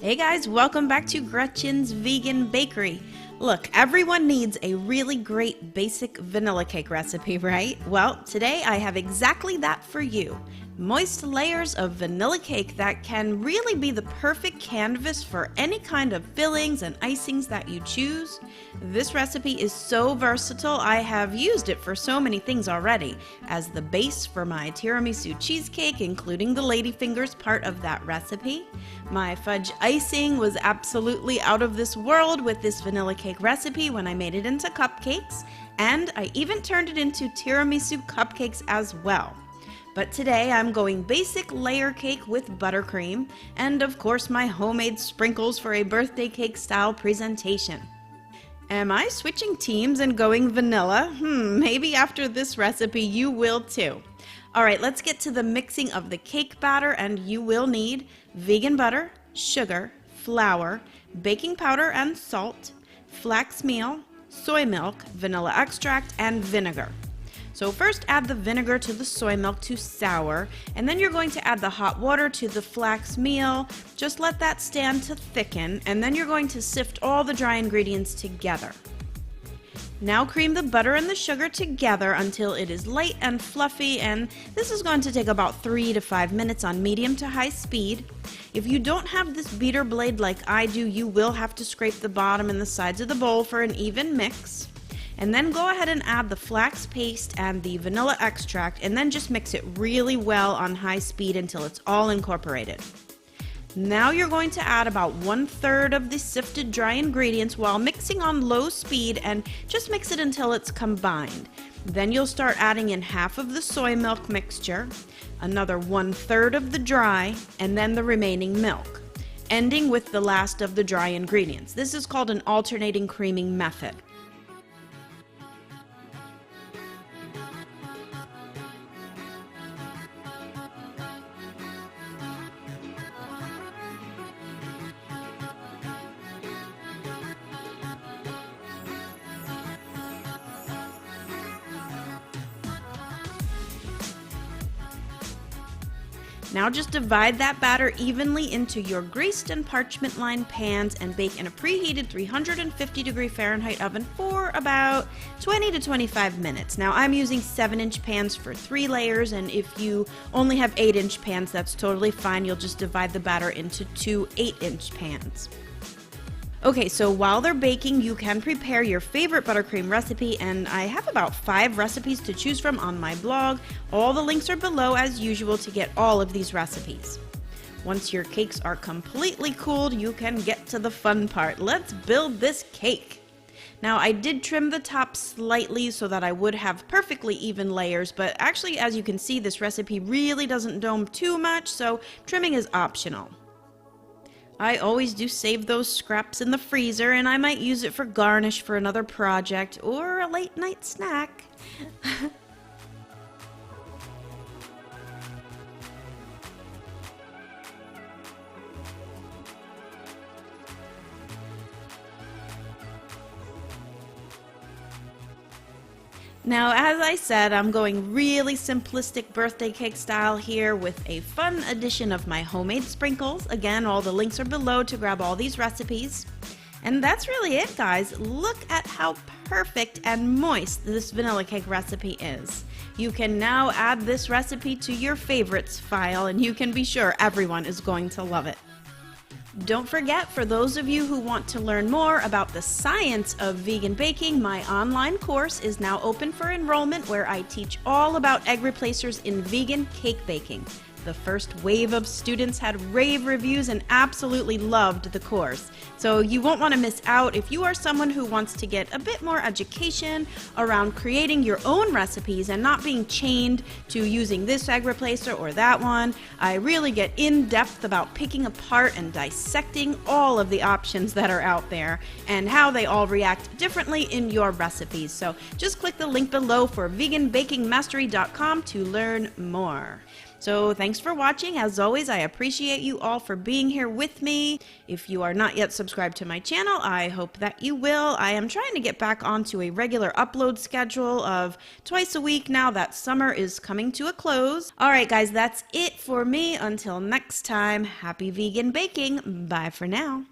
Hey guys, welcome back to Gretchen's Vegan Bakery. Look, everyone needs a really great basic vanilla cake recipe, right? Well, today I have exactly that for you. Moist layers of vanilla cake that can really be the perfect canvas for any kind of fillings and icings that you choose. This recipe is so versatile, I have used it for so many things already, as the base for my tiramisu cheesecake, including the ladyfingers part of that recipe. My fudge icing was absolutely out of this world with this vanilla cake recipe when I made it into cupcakes, and I even turned it into tiramisu cupcakes as well. But today I'm going basic layer cake with buttercream, and of course my homemade sprinkles for a birthday cake style presentation. Am I switching teams and going vanilla? Maybe after this recipe you will too. Alright, let's get to the mixing of the cake batter, and you will need vegan butter, sugar, flour, baking powder and salt, flax meal, soy milk, vanilla extract, and vinegar. So first add the vinegar to the soy milk to sour, and then you're going to add the hot water to the flax meal. Just let that stand to thicken, and then you're going to sift all the dry ingredients together. Now cream the butter and the sugar together until it is light and fluffy, and this is going to take about 3 to 5 minutes on medium to high speed. If you don't have this beater blade like I do, you will have to scrape the bottom and the sides of the bowl for an even mix. And then go ahead and add the flax paste and the vanilla extract, and then just mix it really well on high speed until it's all incorporated. Now you're going to add about 1/3 of the sifted dry ingredients while mixing on low speed, and just mix it until it's combined. Then you'll start adding in half of the soy milk mixture, another 1/3 of the dry, and then the remaining milk, ending with the last of the dry ingredients. This is called an alternating creaming method. Now just divide that batter evenly into your greased and parchment lined pans and bake in a preheated 350-degree Fahrenheit oven for about 20 to 25 minutes. Now I'm using 7-inch pans for 3 layers, and if you only have 8-inch pans, that's totally fine. You'll just divide the batter into 2 8-inch pans. Okay, so while they're baking, you can prepare your favorite buttercream recipe, and I have about 5 recipes to choose from on my blog. All the links are below as usual to get all of these recipes. Once your cakes are completely cooled, you can get to the fun part. Let's build this cake. Now I did trim the top slightly so that I would have perfectly even layers, but actually as you can see, this recipe really doesn't dome too much, so trimming is optional. I always do save those scraps in the freezer, and I might use it for garnish for another project or a late night snack. Now, as I said, I'm going really simplistic birthday cake style here with a fun addition of my homemade sprinkles. Again, all the links are below to grab all these recipes. And that's really it, guys. Look at how perfect and moist this vanilla cake recipe is. You can now add this recipe to your favorites file, and you can be sure everyone is going to love it. Don't forget, for those of you who want to learn more about the science of vegan baking, my online course is now open for enrollment, where I teach all about egg replacers in vegan cake baking. The first wave of students had rave reviews and absolutely loved the course. So you won't want to miss out if you are someone who wants to get a bit more education around creating your own recipes and not being chained to using this egg replacer or that one. I really get in depth about picking apart and dissecting all of the options that are out there and how they all react differently in your recipes. So just click the link below for veganbakingmastery.com to learn more. So thanks for watching. As always, I appreciate you all for being here with me. If you are not yet subscribed to my channel, I hope that you will. I am trying to get back onto a regular upload schedule of twice a week now that summer is coming to a close. All right, guys, that's it for me. Until next time, happy vegan baking. Bye for now.